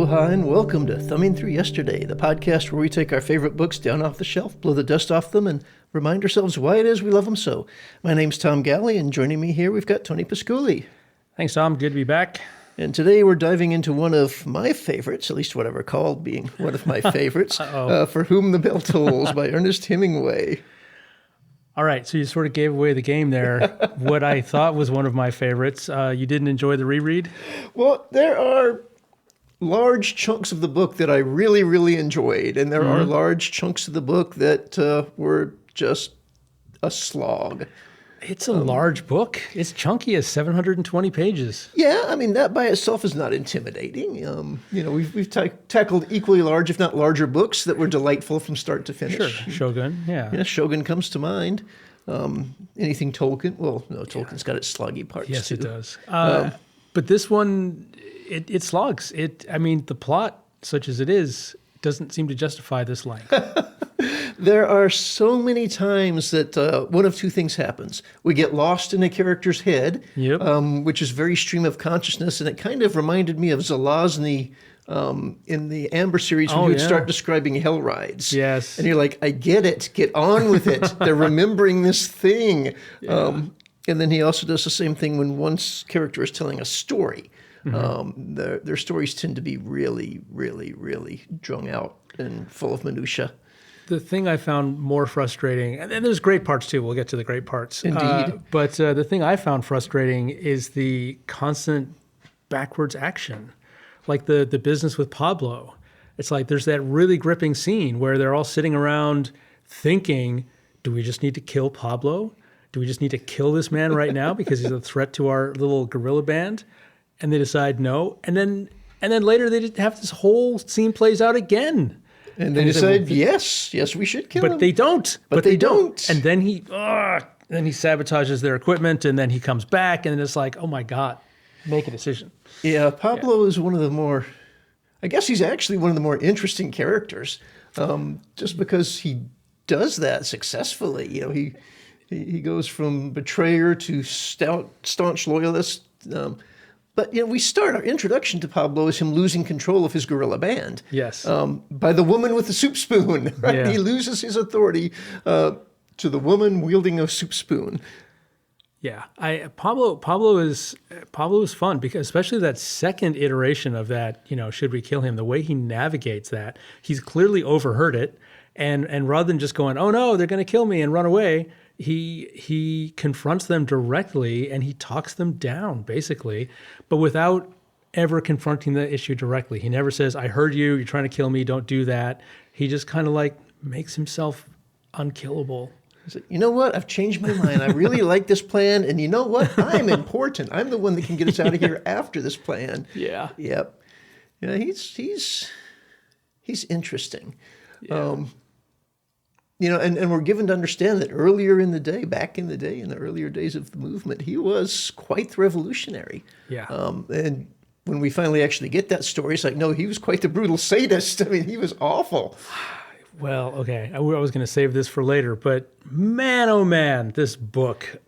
Aloha and welcome to Thumbing Through Yesterday, the podcast where we take our favorite books down off the shelf, blow the dust off them, and remind ourselves why it is we love them so. My name's Tom Galley, and joining me here we've got Tony Pasculi. Thanks, Tom. Good to be back. And today we're diving into one of my favorites, at least what I recall being one of my favorites, For Whom the Bell Tolls by Ernest Hemingway. All right, so you sort of gave away the game there. What I thought was one of my favorites. You didn't enjoy the reread? Well, there are large chunks of the book that I really, really enjoyed, and there are large chunks of the book that were just a slog. It's a large book. It's chunky. It's 720 pages. Yeah, I mean, that by itself is not intimidating. We've tackled equally large, if not larger, books that were delightful from start to finish. Sure, Shogun, yeah. Yeah, Shogun comes to mind. Anything Tolkien? Well, no, Tolkien's got its sloggy parts, yes, too. It does. But this one, it slogs. The plot, such as it is, doesn't seem to justify this length. There are so many times that one of two things happens. We get lost in a character's head, which is very stream of consciousness, and it kind of reminded me of Zelazny in the Amber series when he would start describing hell rides. Yes. And you're like, I get it. Get on with it. They're remembering this thing. Yeah. And then he also does the same thing when one character is telling a story. Their stories tend to be really, really, really drawn out and full of minutia. The thing I found more frustrating, and there's great parts too, we'll get to the great parts. Indeed. But the thing I found frustrating is the constant backwards action. Like the business with Pablo. It's like there's that really gripping scene where they're all sitting around thinking, do we just need to kill Pablo? Do we just need to kill this man right now because he's a threat to our little guerrilla band? And they decide no. And then later they just have this whole scene plays out again. And they decide, yes, we should kill him. But they don't. But they don't. And then he sabotages their equipment, and then he comes back, and it's like, oh my God, make a decision. Yeah, Pablo is one of the more, I guess he's actually one of the more interesting characters, just because he does that successfully. He goes from betrayer to staunch loyalist. But we start our introduction to Pablo as him losing control of his guerrilla band. Yes. By the woman with the soup spoon. Right? Yeah. He loses his authority to the woman wielding a soup spoon. Yeah, Pablo is fun because especially that second iteration of that. Should we kill him? The way he navigates that, he's clearly overheard it, and rather than just going, oh no, they're going to kill me and run away. He confronts them directly and he talks them down, basically, but without ever confronting the issue directly. He never says, I heard you, you're trying to kill me, don't do that. He just kind of like makes himself unkillable. He's like, you know what? I've changed my mind. I really like this plan. And you know what? I'm important. I'm the one that can get us out of here after this plan. Yeah. Yep. Yeah, he's interesting. Yeah. And we're given to understand that earlier in the day, back in the day, in the earlier days of the movement, he was quite the revolutionary. Yeah. And when we finally actually get that story, it's like, no, he was quite the brutal sadist. I mean, he was awful. Well, okay, I was going to save this for later, but man, oh man, this book.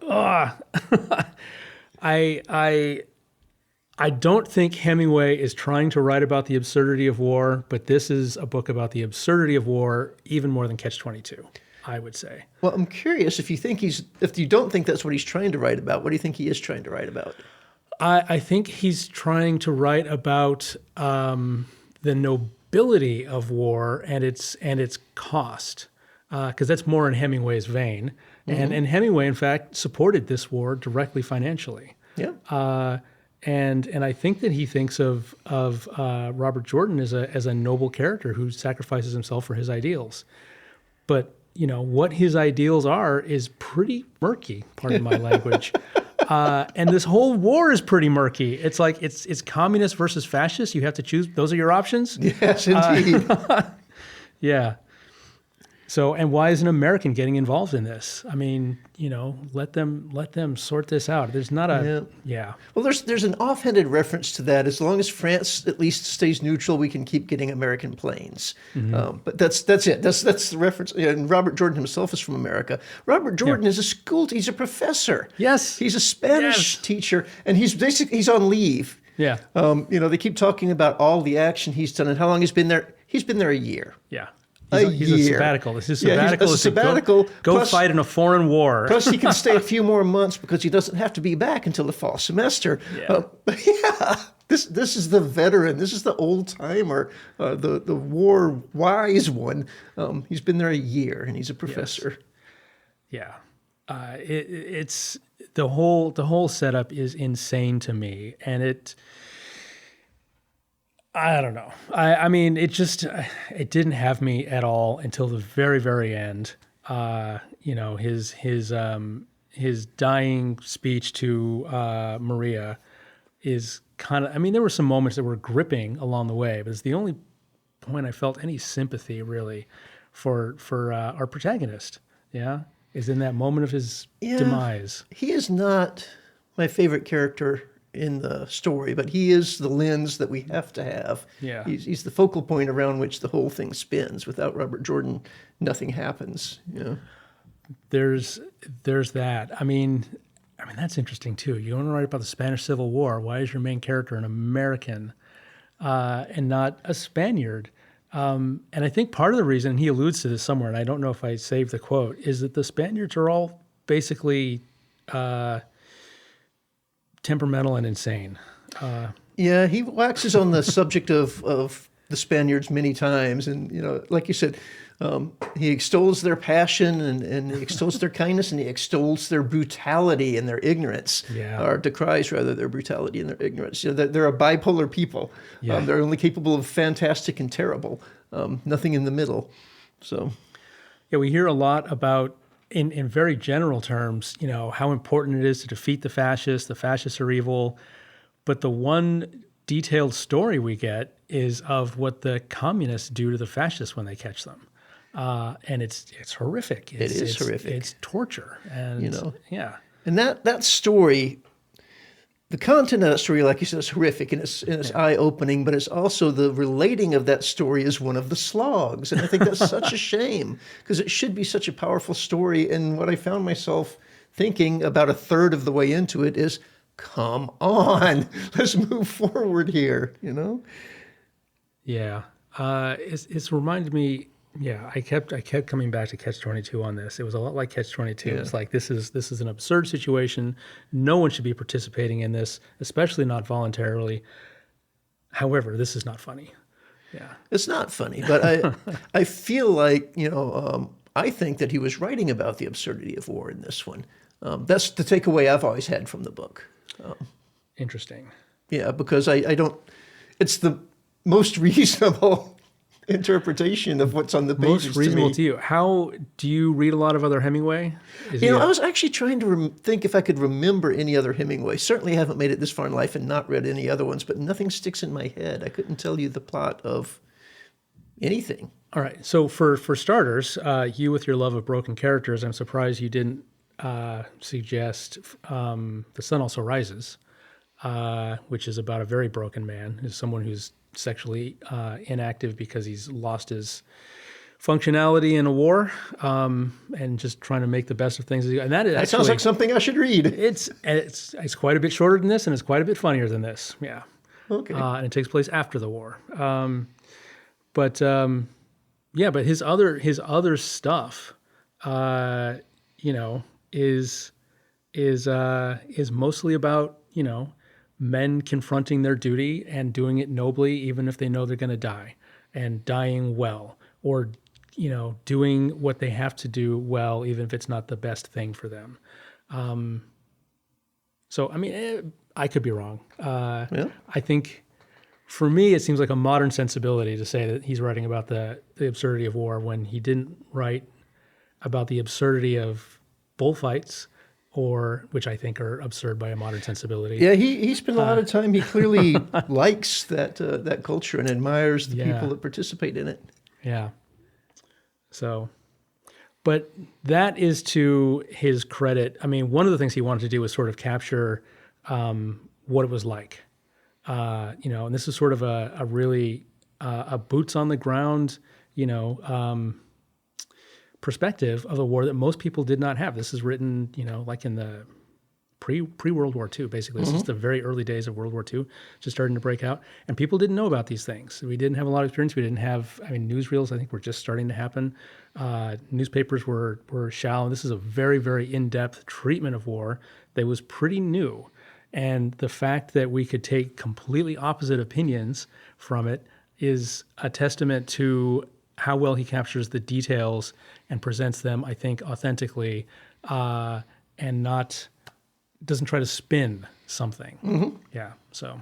I don't think Hemingway is trying to write about the absurdity of war, but this is a book about the absurdity of war, even more than Catch-22, I would say. Well, I'm curious if you don't think that's what he's trying to write about, what do you think he is trying to write about? I think he's trying to write about the nobility of war and its cost, because that's more in Hemingway's vein. Mm-hmm. And Hemingway, in fact, supported this war directly financially. Yeah. And I think that he thinks of Robert Jordan as a noble character who sacrifices himself for his ideals. But what his ideals are is pretty murky, pardon my language. And this whole war is pretty murky. It's like it's communist versus fascist. You have to choose. Those are your options. Yes, indeed. Yeah. So, and why is an American getting involved in this? I mean, let them sort this out. There's not yeah. Well, there's an offhanded reference to that. As long as France at least stays neutral, we can keep getting American planes. Mm-hmm. But that's it. That's the reference. And Robert Jordan himself is from America. Robert Jordan is he's a professor. Yes. He's a Spanish teacher, and he's on leave. Yeah. They keep talking about all the action he's done and how long he's been there. He's been there a year. Yeah. He's a sabbatical. This is Yeah, sabbatical. he's a is to sabbatical. Go plus, fight in a foreign war. plus, he can stay a few more months because he doesn't have to be back until the fall semester. Yeah. This is the veteran. This is the old timer, the war wise one. He's been there a year and he's a professor. Yes. Yeah. It's the whole setup is insane to me, and I don't know. I mean, it didn't have me at all until the very, very end. His dying speech to Maria is kind of. I mean, there were some moments that were gripping along the way, but it's the only point I felt any sympathy really for our protagonist. Yeah, is in that moment of his demise. He is not my favorite character in the story, but he is the lens that we have to have. Yeah. He's the focal point around which the whole thing spins. Without Robert Jordan, nothing happens. There's that. I mean that's interesting too. You want to write about the Spanish Civil War. Why is your main character an American and not a Spaniard? And I think part of the reason, and he alludes to this somewhere, and I don't know if I saved the quote, is that the Spaniards are all basically temperamental and insane. He waxes on the subject of the Spaniards many times, and like you said, he extols their passion and he extols their kindness, and he extols their brutality and their ignorance, or decries rather their brutality and their ignorance. They're a bipolar people. Yeah. They're only capable of fantastic and terrible, nothing in the middle. So, we hear a lot about. In very general terms, how important it is to defeat the fascists. The fascists are evil. But the one detailed story we get is of what the communists do to the fascists when they catch them. And it's horrific. It's horrific. It's torture. And, And that story, the content of that story, like you said, is horrific and it's eye-opening, but it's also the relating of that story is one of the slogs. And I think that's such a shame because it should be such a powerful story. And what I found myself thinking about a third of the way into it is, come on, let's move forward here, Yeah. It's reminded me, I kept coming back to Catch-22 on this. It was a lot like Catch-22. Yeah. It's like this is an absurd situation. No one should be participating in this, especially not voluntarily. However, this is not funny. Yeah, it's not funny, but I feel like I think that he was writing about the absurdity of war in this one. That's the takeaway I've always had from the book. Interesting. Yeah, because I don't. It's the most reasonable interpretation of what's on the pages. Most reasonable to you. How do you read a lot of other Hemingway? I was actually trying to think if I could remember any other Hemingway. Certainly haven't made it this far in life and not read any other ones, but nothing sticks in my head. I couldn't tell you the plot of anything. All right. So for starters, you with your love of broken characters, I'm surprised you didn't suggest The Sun Also Rises, which is about a very broken man, is someone who's sexually inactive because he's lost his functionality in a war, and just trying to make the best of things. And that sounds like something I should read. It's quite a bit shorter than this, and it's quite a bit funnier than this. Yeah. Okay. And it takes place after the war. But his other stuff, is mostly about men confronting their duty and doing it nobly, even if they know they're going to die, and dying well, or doing what they have to do well, even if it's not the best thing for them. So I mean, I could be wrong. I think for me, it seems like a modern sensibility to say that he's writing about the absurdity of war when he didn't write about the absurdity of bullfights, which I think are absurd by a modern sensibility. Yeah, he spent a lot of time. He clearly likes that culture and admires the people that participate in it. Yeah. So, but that is to his credit. I mean, one of the things he wanted to do was sort of capture what it was like, and this is sort of a really a boots on the ground, perspective of a war that most people did not have. This is written, like in the pre World War II, basically. This is the very early days of World War II, just starting to break out. And people didn't know about these things. We didn't have a lot of experience. We didn't have, newsreels, I think, were just starting to happen. Newspapers were shallow. This is a very, very in-depth treatment of war that was pretty new. And the fact that we could take completely opposite opinions from it is a testament to how well he captures the details and presents them, I think, authentically, and doesn't try to spin something. Yeah. So,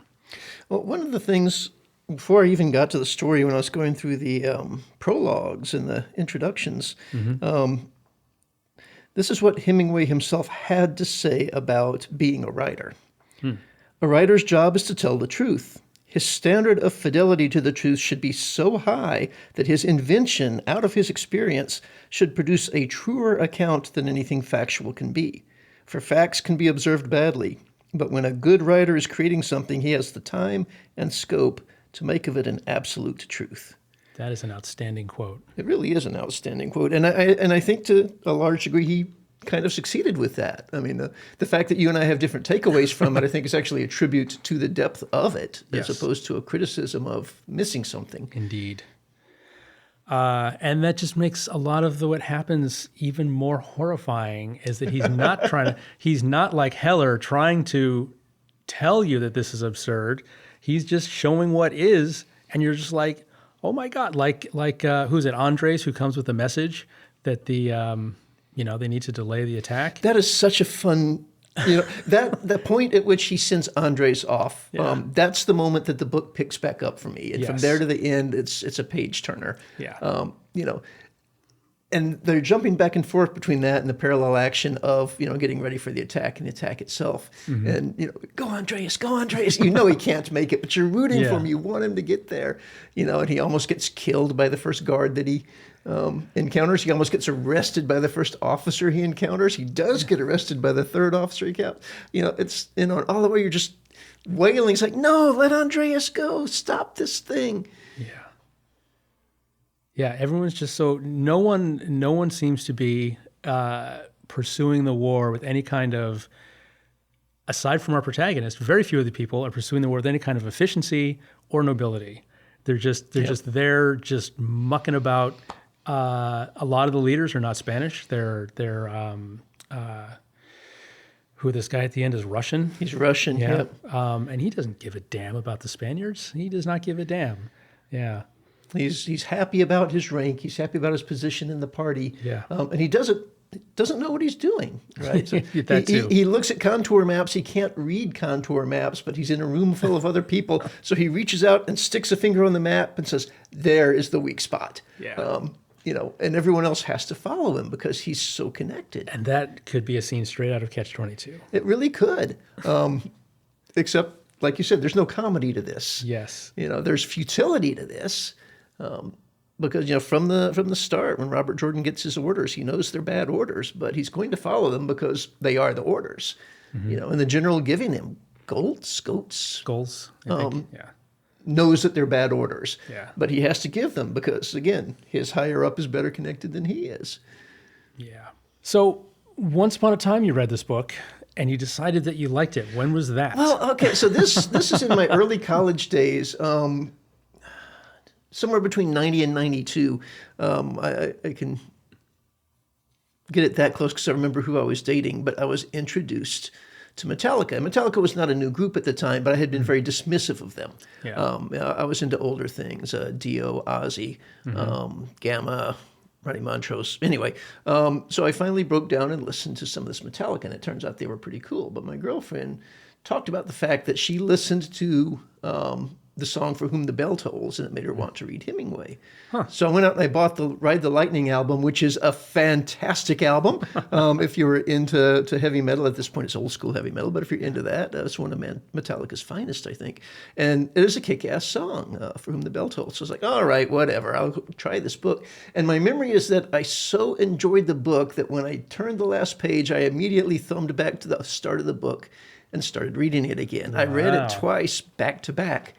Well, one of the things before I even got to the story, when I was going through the prologues and the introductions, this is what Hemingway himself had to say about being a writer. A writer's job is to tell the truth. His standard of fidelity to the truth should be so high that his invention, out of his experience, should produce a truer account than anything factual can be. For facts can be observed badly, but when a good writer is creating something, he has the time and scope to make of it an absolute truth. that is an outstanding quote. It really is an outstanding quote, and I think to a large degree he kind of succeeded with that. I mean, the fact that you and I have different takeaways from it, I think is actually a tribute to the depth of it, Yes. as opposed to a criticism of missing something. Indeed. And that just makes a lot of what happens even more horrifying, is that he's not like Heller trying to tell you that this is absurd. He's just showing what is, and you're just like, oh my God, like who's it? Andres, who comes with a message that they need to delay the attack. That is such a fun, that point at which he sends Andres off. Yeah. That's the moment that the book picks back up for me, and from Yes. there to the end, it's a page turner. Yeah. And they're jumping back and forth between that and the parallel action of getting ready for the attack and the attack itself. And go Andreas, go Andreas. He can't make it, but you're rooting Yeah. for him. You want him to get there. And he almost gets killed by the first guard that he encounters. He almost gets arrested by the first officer he encounters. He does get arrested by the third officer he encounters. It's all the way you're just wailing. It's like, no, let Andreas go. Stop this thing. Yeah, everyone's just so no one seems to be pursuing the war with any kind of, aside from our protagonist, very few of the people are pursuing the war with any kind of efficiency or nobility. They're just there, just mucking about. A lot of the leaders are not Spanish. They're who this guy at the end is Russian. He's Russian. Yeah, Yeah. and he doesn't give a damn about the Spaniards. He does not give a damn. Yeah. He's happy about his rank. He's happy about his position in the party. Yeah. And he doesn't know what he's doing. Right. So That too. he looks at contour maps. He can't read contour maps, but he's in a room full of other people. So he reaches out and sticks a finger on the map and says, "There is the weak spot." Yeah. And everyone else has to follow him because he's so connected. And that could be a scene straight out of Catch-22. It really could. Except, like you said, there's no comedy to this. Yes. There's futility to this. Because from the start, when Robert Jordan gets his orders, he knows they're bad orders, but he's going to follow them because they are the orders. And the general giving him goats, Goals, I think. Yeah. knows that they're bad orders. Yeah. But he has to give them because, again, his higher up is better connected than he is. Yeah. So once upon a time you read this book and you decided that you liked it. When was that? Well, okay, so this is in my early college days. Somewhere between 90 and 92. I can get it that close because I remember who I was dating, but I was introduced to Metallica. Metallica was not a new group at the time, but I had been very dismissive of them. Yeah. I was into older things, Dio, Ozzy, Gamma, Ronnie Montrose. Anyway, so I finally broke down and listened to some of this Metallica, and it turns out they were pretty cool. But my girlfriend talked about the fact that she listened to the song For Whom the Bell Tolls, and it made her want to read Hemingway. So I went out and I bought the Ride the Lightning album, which is a fantastic album. If you were into heavy metal, at this point it's old school heavy metal, but if you're into that, it's one of Metallica's finest, I think. And it is a kick-ass song, For Whom the Bell Tolls. So I was like, all right, whatever, I'll try this book. And my memory is that I so enjoyed the book that when I turned the last page, I immediately thumbed back to the start of the book and started reading it again. I read it twice, back to back.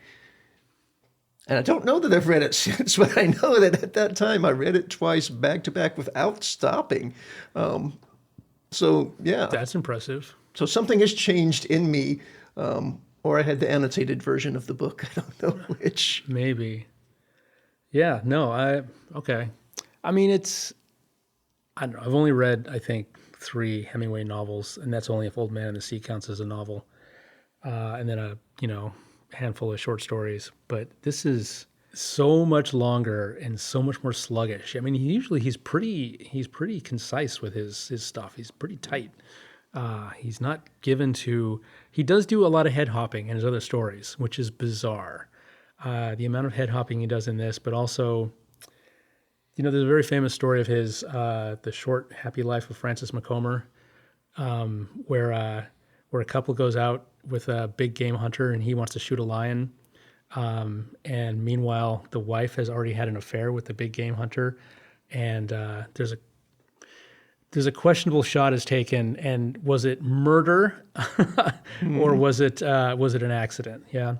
And I don't know that I've read it since, but I know that at that time I read it twice back to back without stopping. So, yeah. That's impressive. So something has changed in me, or I had the annotated version of the book. I don't know which. Maybe. Yeah, no, okay. I mean, I don't know. I've only read, I think, 3 Hemingway novels, and that's only if Old Man and the Sea counts as a novel. And then handful of short stories. But this is so much longer and so much more sluggish. I mean, he's pretty concise with his stuff. He's pretty tight. He's not given to. He does do a lot of head hopping in his other stories, which is bizarre. The amount of head hopping he does in this, but also, there's a very famous story of his, The Short Happy Life of Francis Macomber, where a couple goes out with a big game hunter and he wants to shoot a lion. And meanwhile, the wife has already had an affair with the big game hunter. And there's a questionable shot is taken. And was it murder or was it an accident? Yeah.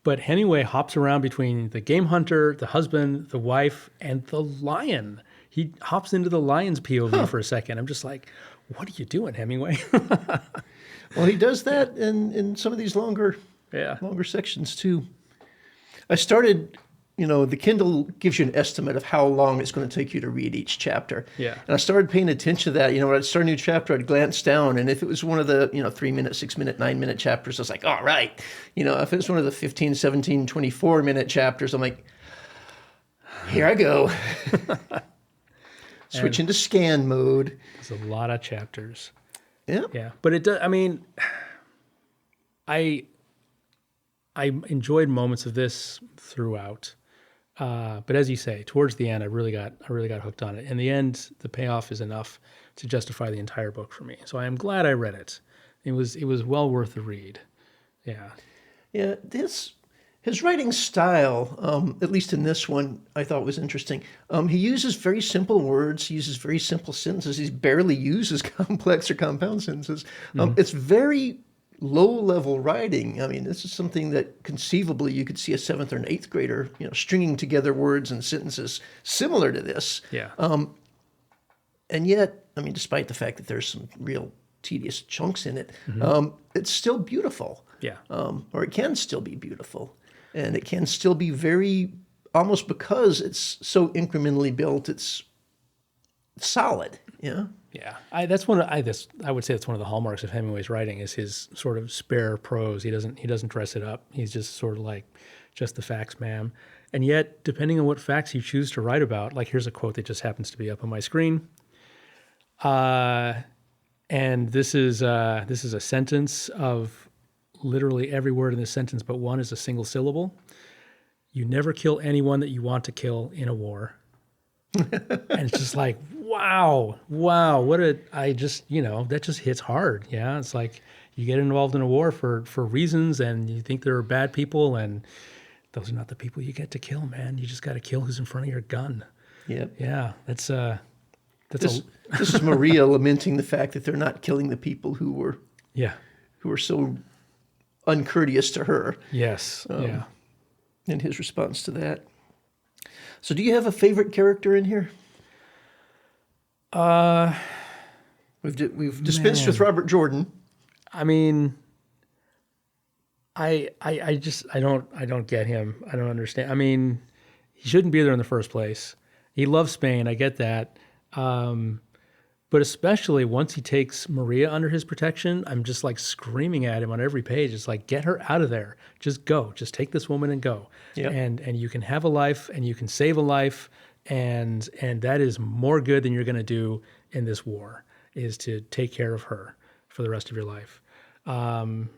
But Hemingway hops around between the game hunter, the husband, the wife, and the lion. He hops into the lion's POV for a second. I'm just like, what are you doing, Hemingway? Well, he does that in some of these longer sections too. I started, the Kindle gives you an estimate of how long it's going to take you to read each chapter. Yeah. And I started paying attention to that. When I'd start a new chapter, I'd glance down, and if it was one of the, 3-minute, 6-minute, 9-minute chapters, I was like, all right. If it was one of the 15, 17, 24-minute chapters, I'm like, here I go. Switch into scan mode. There's a lot of chapters. Yeah. Yeah. But it does, I mean, I enjoyed moments of this throughout. But as you say, towards the end, I really got hooked on it. In the end, the payoff is enough to justify the entire book for me. So I am glad I read it. It was well worth the read. Yeah. Yeah. His writing style, at least in this one, I thought was interesting. He uses very simple words. He uses very simple sentences. He barely uses complex or compound sentences. It's very low-level writing. I mean, this is something that conceivably you could see a 7th or an 8th grader, stringing together words and sentences similar to this. Yeah. And yet, I mean, despite the fact that there's some real tedious chunks in it, it's still beautiful. Yeah. Or it can still be beautiful. And it can still be very, almost because it's so incrementally built, it's solid. Yeah. Yeah. I would say that's one of the hallmarks of Hemingway's writing is his sort of spare prose. He doesn't dress it up. He's just sort of like, just the facts, ma'am. And yet, depending on what facts you choose to write about, like here's a quote that just happens to be up on my screen. And this is a sentence of literally every word in this sentence but one is a single syllable. You never kill anyone that you want to kill in a war. And it's just like, wow, that just hits hard. Yeah. It's like you get involved in a war for reasons and you think there are bad people and those are not the people you get to kill, man. You just got to kill who's in front of your gun. Yep. Yeah. This is Maria lamenting the fact that they're not killing the people who were so uncourteous to her. Yes. Yeah. And his response to that. So do you have a favorite character in here? We've dispensed with Robert Jordan. I mean, I don't get him. I don't understand. I mean, he shouldn't be there in the first place. He loves Spain. I get that. But especially once he takes Maria under his protection, I'm just like screaming at him on every page. It's like, get her out of there. Just go. Just take this woman and go. Yep. And you can have a life and you can save a life. And that is more good than you're going to do in this war, is to take care of her for the rest of your life. And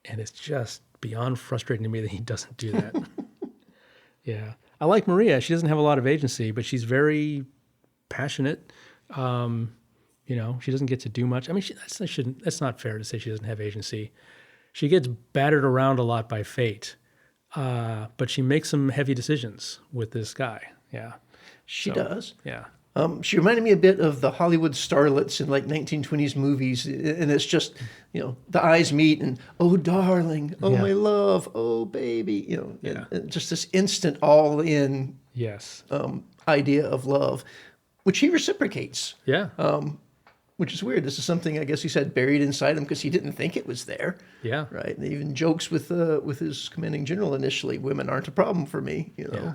it's just beyond frustrating to me that he doesn't do that. Yeah. I like Maria. She doesn't have a lot of agency, but she's very passionate. She doesn't get to do much. I mean, that's not fair to say she doesn't have agency. She gets battered around a lot by fate. But she makes some heavy decisions with this guy. Yeah. She does. Yeah. She reminded me a bit of the Hollywood starlets in like 1920s movies. And it's just, the eyes meet and, oh, darling, oh, my love, oh, baby, and just this instant all in yes. Idea of love, which he reciprocates. Yeah. which is weird. This is something I guess he said buried inside him because he didn't think it was there. Yeah. Right. And he even jokes with his commanding general initially, women aren't a problem for me, you know. Yeah.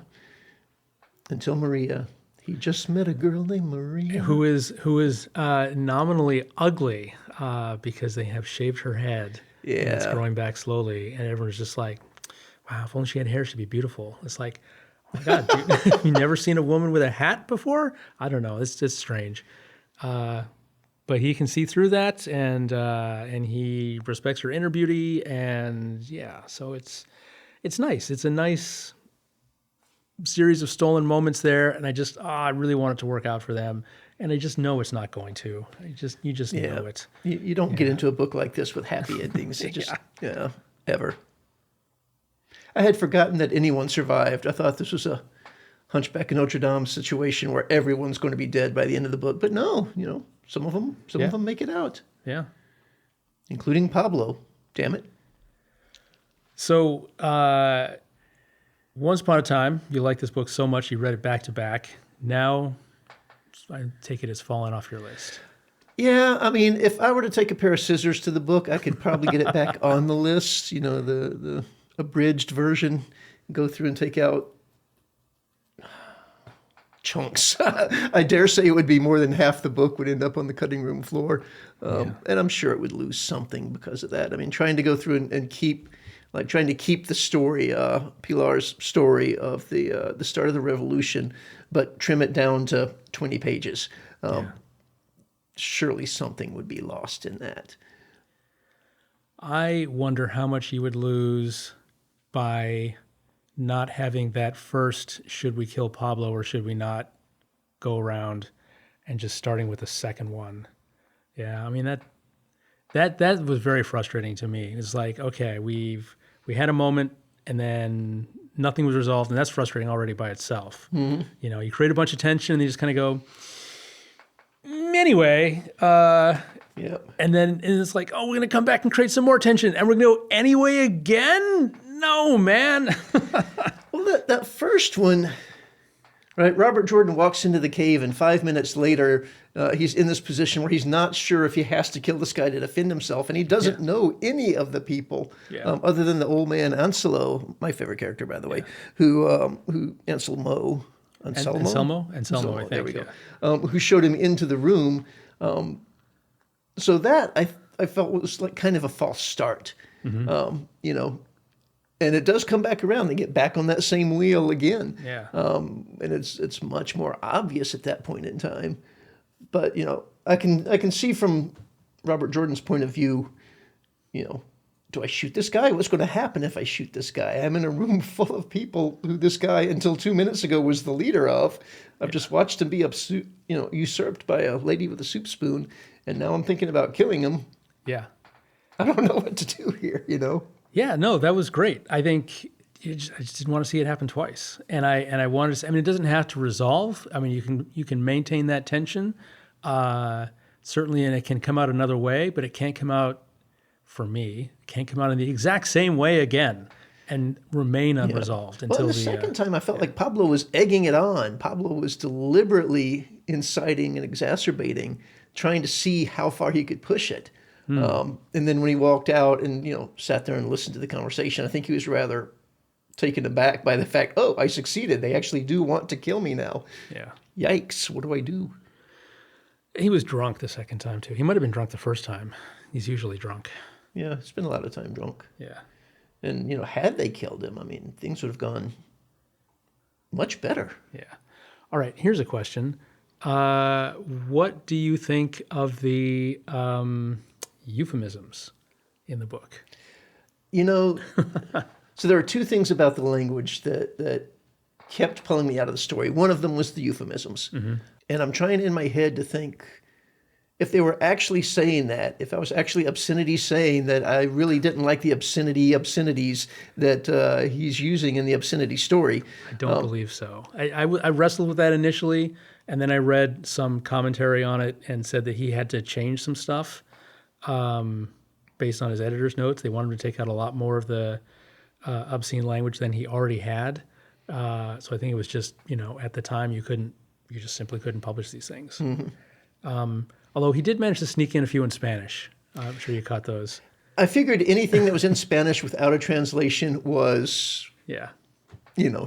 Until Maria. He just met a girl named Maria. Who is nominally ugly because they have shaved her head. And it's Yeah. growing back slowly. And everyone's just like, wow, if only she had hair, she'd be beautiful. It's like, oh my God, dude, you never seen a woman with a hat before? I don't know. It's just strange. But he can see through that, and he respects her inner beauty. And yeah, so it's nice. It's a nice series of stolen moments there, and I really want it to work out for them, and I just know it's not going to. You just know it. You don't get into a book like this with happy endings. It just, ever. I had forgotten that anyone survived. I thought this was a Hunchback of Notre Dame situation where everyone's going to be dead by the end of the book. But no, some of them make it out. Yeah. Including Pablo. Damn it. So, once upon a time, you liked this book so much you read it back to back. Now, I take it it's fallen off your list. Yeah, I mean, if I were to take a pair of scissors to the book, I could probably get it back on the list, the abridged version, go through and take out chunks. I dare say it would be more than half the book would end up on the cutting room floor. And I'm sure it would lose something because of that. I mean, trying to go through and keep the story, Pilar's story of the start of the revolution, but trim it down to 20 pages. Surely something would be lost in that. I wonder how much you would lose by not having that first should we kill Pablo or should we not go around and just starting with the second one. Yeah, I mean that was very frustrating to me. It's like, okay, we had a moment and then nothing was resolved, and that's frustrating already by itself. Mm-hmm. You create a bunch of tension and you just kind of go, anyway, and then it's like, oh, we're going to come back and create some more tension and we're going to go anyway again? No, man. Well, that first one, right? Robert Jordan walks into the cave, and 5 minutes later, he's in this position where he's not sure if he has to kill this guy to defend himself, and he doesn't know any of the people other than the old man Anselmo, my favorite character, by the way, who Anselmo, I think. There we go. Who showed him into the room. So that I felt was like kind of a false start, And it does come back around. They get back on that same wheel again. Yeah. And it's much more obvious at that point in time. But, I can see from Robert Jordan's point of view, do I shoot this guy? What's going to happen if I shoot this guy? I'm in a room full of people who this guy until 2 minutes ago was the leader of. I've just watched him be usurped by a lady with a soup spoon, and now I'm thinking about killing him. Yeah. I don't know what to do here, Yeah, no, that was great. I think I just didn't want to see it happen twice, and I wanted to. It doesn't have to resolve. I mean, you can maintain that tension, certainly, and it can come out another way, but it can't come out for me. It can't come out in the exact same way again and remain unresolved until the second time. I felt like Pablo was egging it on. Pablo was deliberately inciting and exacerbating, trying to see how far he could push it. And then when he walked out and, sat there and listened to the conversation, I think he was rather taken aback by the fact, oh, I succeeded. They actually do want to kill me now. Yeah. Yikes. What do I do? He was drunk the second time, too. He might have been drunk the first time. He's usually drunk. Yeah, spent a lot of time drunk. Yeah. And, had they killed him, things would have gone much better. Yeah. All right, here's a question. What do you think of the euphemisms in the book? So there are two things about the language that kept pulling me out of the story. One of them was the euphemisms. Mm-hmm. And I'm trying in my head to think if they were actually saying that, if I was actually obscenity saying that I really didn't like the obscenities that he's using in the obscenity story. I don't believe so. I wrestled with that initially, and then I read some commentary on it and said that he had to change some stuff based on his editor's notes. They wanted him to take out a lot more of the obscene language than he already had. So I think it was just, at the time you just simply couldn't publish these things. Mm-hmm. Although he did manage to sneak in a few in Spanish. I'm sure you caught those. I figured anything that was in Spanish without a translation was, Yeah.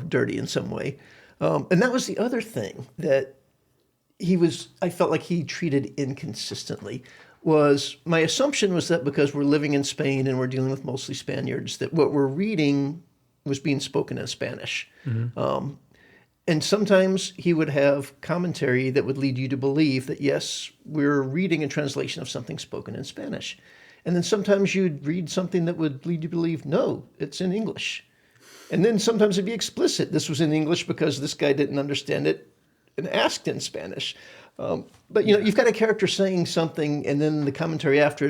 dirty in some way. And that was the other thing that I felt like he treated inconsistently. Was my assumption was that because we're living in Spain and we're dealing with mostly Spaniards, that what we're reading was being spoken in Spanish. And sometimes he would have commentary that would lead you to believe that, yes, we're reading a translation of something spoken in Spanish. And then sometimes you'd read something that would lead you to believe, no, it's in English. And then sometimes it'd be explicit. This was in English because this guy didn't understand it and asked in Spanish. But, you've got a character saying something, and then the commentary after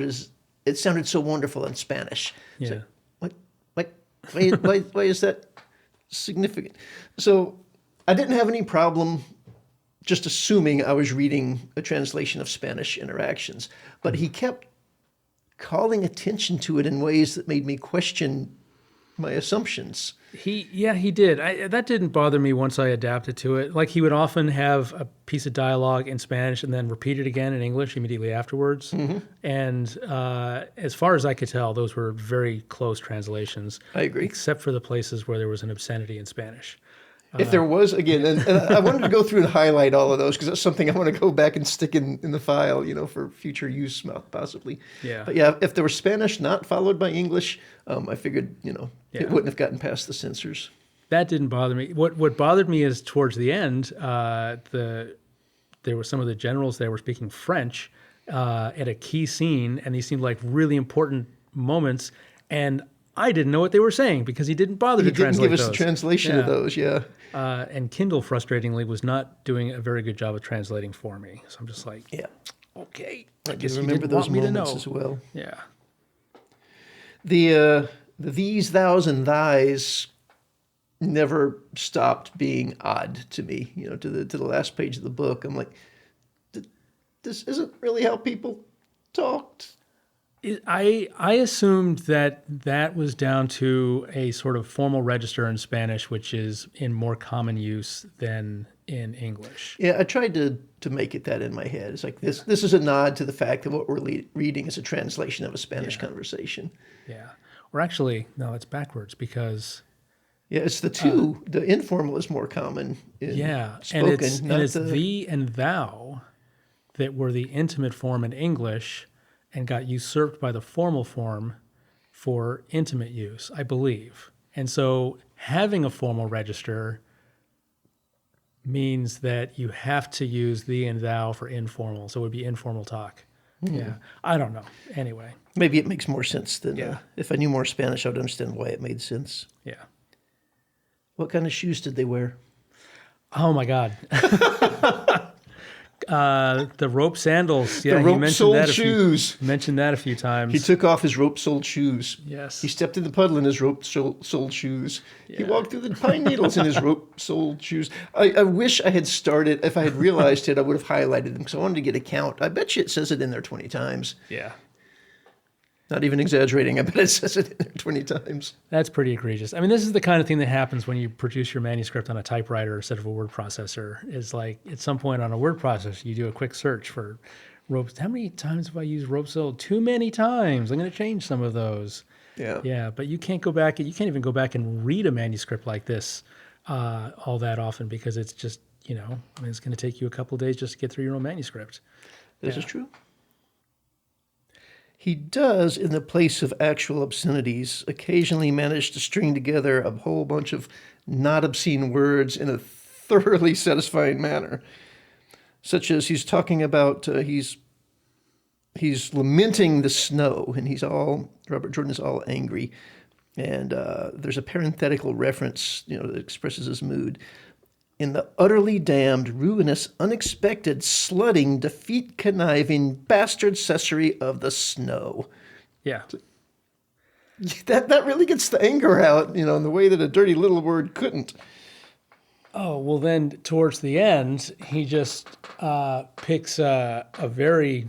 it sounded so wonderful in Spanish. Yeah. It's like, why is that significant? So I didn't have any problem just assuming I was reading a translation of Spanish interactions, but he kept calling attention to it in ways that made me question my assumptions. He did. That didn't bother me once I adapted to it. Like he would often have a piece of dialogue in Spanish and then repeat it again in English immediately afterwards. And as far as I could tell, those were very close translations. I agree. Except for the places where there was an obscenity in Spanish. If there was, again, and I wanted to go through and highlight all of those because that's something I want to go back and stick in the file, for future use, possibly. Yeah. But yeah, if there was Spanish not followed by English, I figured, it wouldn't have gotten past the censors. That didn't bother me. What bothered me is towards the end, there were some of the generals there were speaking French at a key scene, and these seemed like really important moments, and I didn't know what they were saying because he didn't bother to translate those. He didn't give us the translation of those, yeah. And Kindle, frustratingly, was not doing a very good job of translating for me. So I'm just like, yeah, okay. I guess remember those moments as well. Yeah. The these, thous, and thys never stopped being odd to me. To the last page of the book, I'm like, this isn't really how people talked. I assumed that was down to a sort of formal register in Spanish, which is in more common use than in English. Yeah, I tried to make it that in my head. It's like this is a nod to the fact that what we're reading is a translation of a Spanish conversation. Yeah. Or actually, no, it's backwards because... Yeah, it's the two. The informal is more common in spoken. And it's thee and thou that were the intimate form in English and got usurped by the formal form for intimate use, I believe. And so having a formal register means that you have to use thee and thou for informal. So it would be informal talk. Yeah. I don't know. Anyway. Maybe it makes more sense than if I knew more Spanish, I would understand why it made sense. Yeah. What kind of shoes did they wear? Oh, my God. The rope sandals. Yeah, the rope-soled shoes. Mentioned that a few times. He took off his rope-soled shoes. Yes. He stepped in the puddle in his rope-soled shoes. Yeah. He walked through the pine needles in his rope-soled shoes. I wish I had started, if I had realized it, I would have highlighted them because I wanted to get a count. I bet you it says it in there 20 times. Yeah. Not even exaggerating. I bet it says it in there 20 times. That's pretty egregious. I mean, this is the kind of thing that happens when you produce your manuscript on a typewriter instead of a word processor. Is like at some point on a word processor, you do a quick search for ropes. How many times have I used rope sold? Too many times. I'm going to change some of those. Yeah. Yeah, but you can't go back. You can't even go back and read a manuscript like this all that often because it's just, I mean, it's going to take you a couple of days just to get through your own manuscript. This is true. He does, in the place of actual obscenities, occasionally manage to string together a whole bunch of not obscene words in a thoroughly satisfying manner. Such as he's talking about, he's lamenting the snow, and Robert Jordan is all angry. And there's a parenthetical reference, that expresses his mood. In the utterly damned, ruinous, unexpected, slutting, defeat-conniving, bastard cessery of the snow. Yeah. That really gets the anger out, in the way that a dirty little word couldn't. Oh, well then, towards the end, he just picks a very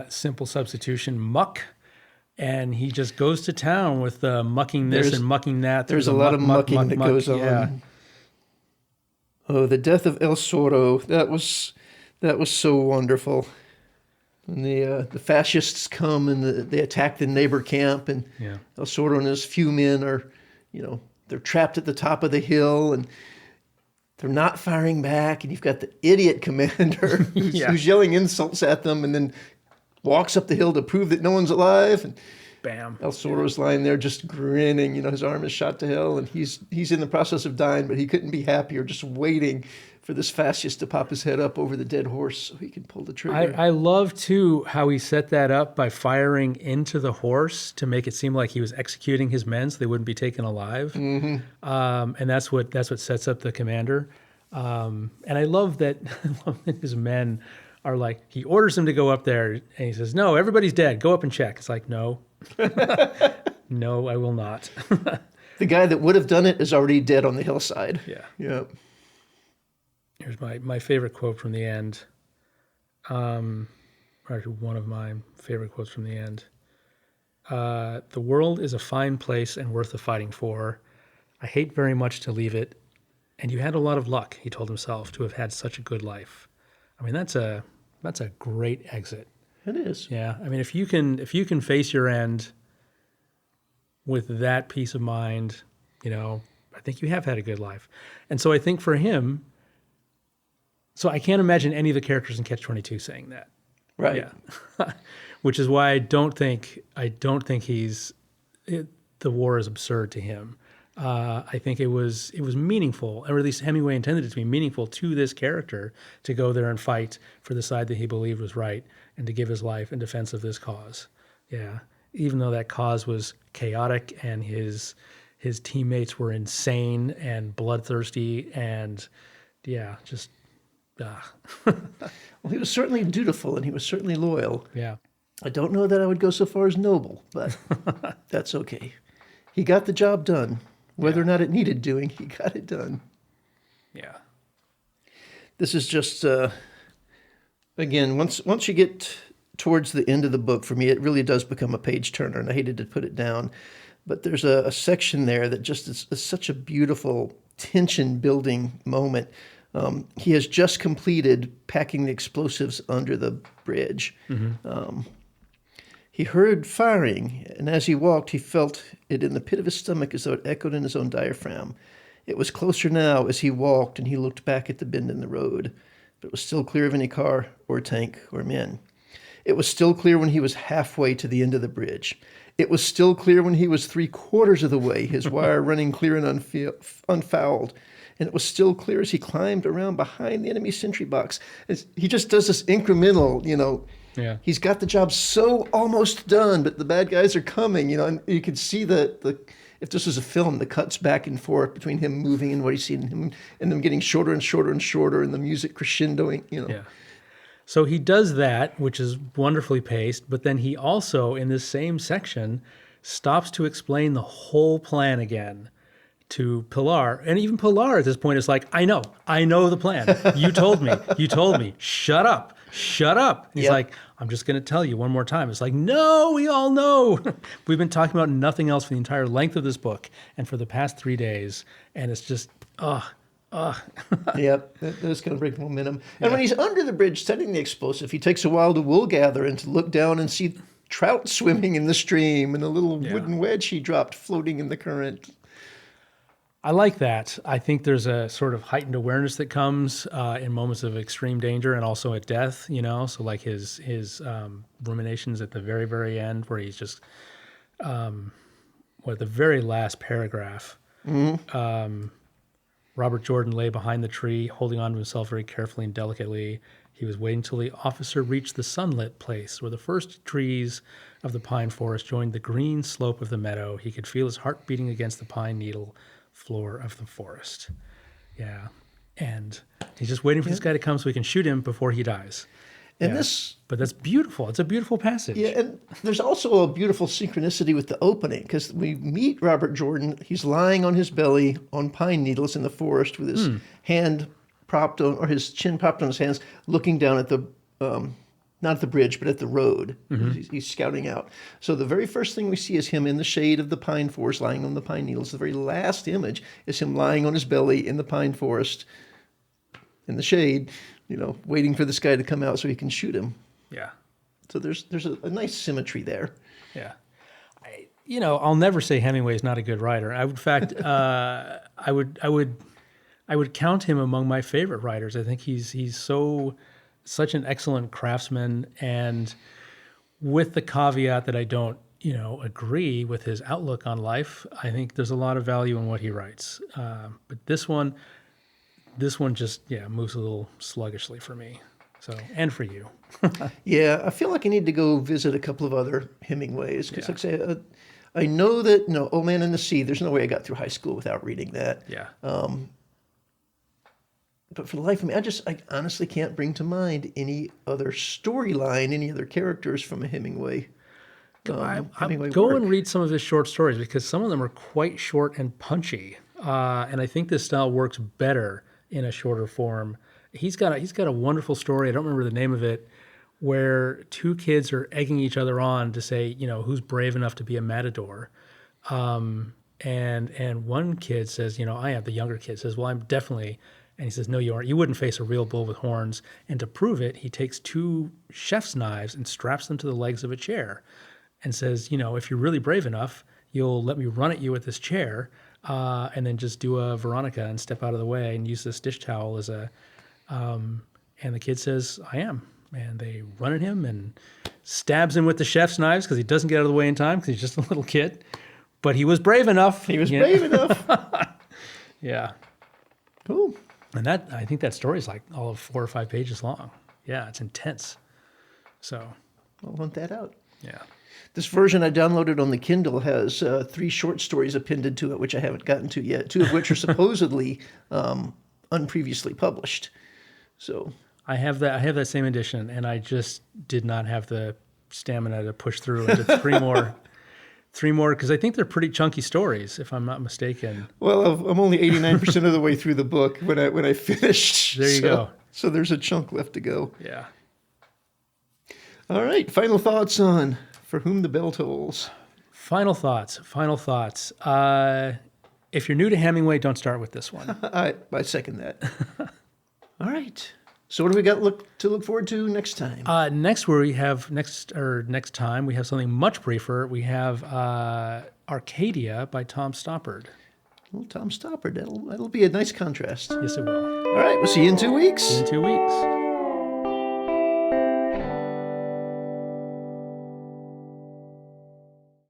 simple substitution, muck, and he just goes to town with mucking this and mucking that. There's a lot of mucking that goes on. Yeah. Oh, the death of El Zorro, that was so wonderful. when the fascists come and they attack the neighbor camp, and Yeah. El Zorro and his few men are, they're trapped at the top of the hill, and they're not firing back, and you've got the idiot commander Yeah. who's yelling insults at them, and then walks up the hill to prove that no one's alive, and Bam. El Zorro's lying there just grinning. His arm is shot to hell, and he's in the process of dying, but he couldn't be happier, just waiting for this fascist to pop his head up over the dead horse so he can pull the trigger. I love, too, how he set that up by firing into the horse to make it seem like he was executing his men so they wouldn't be taken alive. Mm-hmm. And that's what sets up the commander. And I love that his men are like, he orders them to go up there, and he says, no, everybody's dead. Go up and check. It's like, no. No, I will not. The guy that would have done it is already dead on the hillside. Yeah. Yep. Here's my favorite quote from the end. Or actually, one of my favorite quotes from the end. The world is a fine place and worth the fighting for. I hate very much to leave it. And you had a lot of luck, he told himself, to have had such a good life. I mean, that's a great exit. It is. Yeah. I mean, if you can face your end with that peace of mind, I think you have had a good life. And so I think for him, so I can't imagine any of the characters in Catch-22 saying that. Right. Yeah. Which is why I don't think the war is absurd to him. I think it was meaningful, or at least Hemingway intended it to be meaningful to this character to go there and fight for the side that he believed was right and to give his life in defense of this cause. Yeah. Even though that cause was chaotic and his teammates were insane and bloodthirsty and just Well, he was certainly dutiful and he was certainly loyal. yeah. I don't know that I would go so far as noble, but that's okay. He got the job done. Whether or not it needed doing, he got it done. Yeah. This is just, again, once you get towards the end of the book, for me, it really does become a page turner, and I hated to put it down. But there's a section there that just is such a beautiful tension-building moment. He has just completed packing the explosives under the bridge. Mm-hmm. He heard firing, and as he walked, he felt it in the pit of his stomach as though it echoed in his own diaphragm. It was closer now as he walked, and he looked back at the bend in the road, but it was still clear of any car or tank or men. It was still clear when he was halfway to the end of the bridge. It was still clear when he was 3/4 of the way, his wire running clear and unfouled. And it was still clear as he climbed around behind the enemy sentry box. He just does this incremental, Yeah. He's got the job so almost done, but the bad guys are coming, and you can see the if this was a film, the cuts back and forth between him moving and what he's seeing him, and them getting shorter and shorter and shorter, and the music crescendoing, Yeah. So he does that, which is wonderfully paced, but then he also, in this same section, stops to explain the whole plan again to Pilar. And even Pilar at this point is like, I know the plan. You told me, shut up. And he's Yep. like, I'm just going to tell you one more time. It's like, no, we all know. We've been talking about nothing else for the entire length of this book and for the past 3 days. And it's just, Yep, that's going to break momentum. And when he's under the bridge setting the explosive, he takes a while to wool gather and to look down and see trout swimming in the stream and a little wooden wedge he dropped floating in the current. I like that. I think there's a sort of heightened awareness that comes in moments of extreme danger and also at death, So like his ruminations at the very, very end where he's just, the very last paragraph, Robert Jordan lay behind the tree, holding on to himself very carefully and delicately. He was waiting till the officer reached the sunlit place where the first trees of the pine forest joined the green slope of the meadow. He could feel his heart beating against the pine needle floor of the forest. Yeah. And he's just waiting for this guy to come so he can shoot him before he dies. And Yeah. But that's beautiful. It's a beautiful passage. Yeah, and there's also a beautiful synchronicity with the opening because we meet Robert Jordan. He's lying on his belly on pine needles in the forest with his hand propped on, or his chin propped on his hands, looking down at the, not at the bridge, but at the road. He's scouting out. So the very first thing we see is him in the shade of the pine forest, lying on the pine needles. The very last image is him lying on his belly in the pine forest, in the shade, waiting for this guy to come out so he can shoot him. Yeah. So there's a nice symmetry there. Yeah. I'll never say Hemingway is not a good writer. In fact, I would count him among my favorite writers. I think he's such an excellent craftsman, and with the caveat that I don't, agree with his outlook on life, I think there's a lot of value in what he writes. But this one just moves a little sluggishly for me. So, and for you. Yeah, I feel like I need to go visit a couple of other Hemingways because, like I say, I know that Old Man and the Sea. There's no way I got through high school without reading that. Yeah. But for the life of me, I honestly can't bring to mind any other storyline, any other characters from a Hemingway. Hemingway Go work. and read some of his short stories because some of them are quite short and punchy, and I think this style works better in a shorter form. He's got a wonderful story. I don't remember the name of it, where two kids are egging each other on to say, who's brave enough to be a matador, and one kid says, I am. The younger kid says, well, I'm definitely. And he says, no, you aren't. You wouldn't face a real bull with horns. And to prove it, he takes two chef's knives and straps them to the legs of a chair and says, if you're really brave enough, you'll let me run at you with this chair and then just do a Veronica and step out of the way and use this dish towel as a... and the kid says, I am. And they run at him and stabs him with the chef's knives because he doesn't get out of the way in time because he's just a little kid. But he was brave enough. He was brave enough. Yeah. Cool. And I think that story is like all of 4 or 5 pages long. Yeah, it's intense. So I'll hunt that out. yeah. This version I downloaded on the Kindle has 3 short stories appended to it, which I haven't gotten to yet, 2 of which are supposedly unpreviously published. So I have that same edition, and I just did not have the stamina to push through into 3 more, because I think they're pretty chunky stories, if I'm not mistaken. Well, I'm only 89% of the way through the book when I finished. There you go. So there's a chunk left to go. Yeah. All right. Final thoughts on For Whom the Bell Tolls. Final thoughts. If you're new to Hemingway, don't start with this one. I second that. All right. So what do we got to look forward to next time? Next time we have something much briefer. We have Arcadia by Tom Stoppard. Well, Tom Stoppard. That'll be a nice contrast. Yes, it will. All right. We'll see you in 2 weeks. In 2 weeks.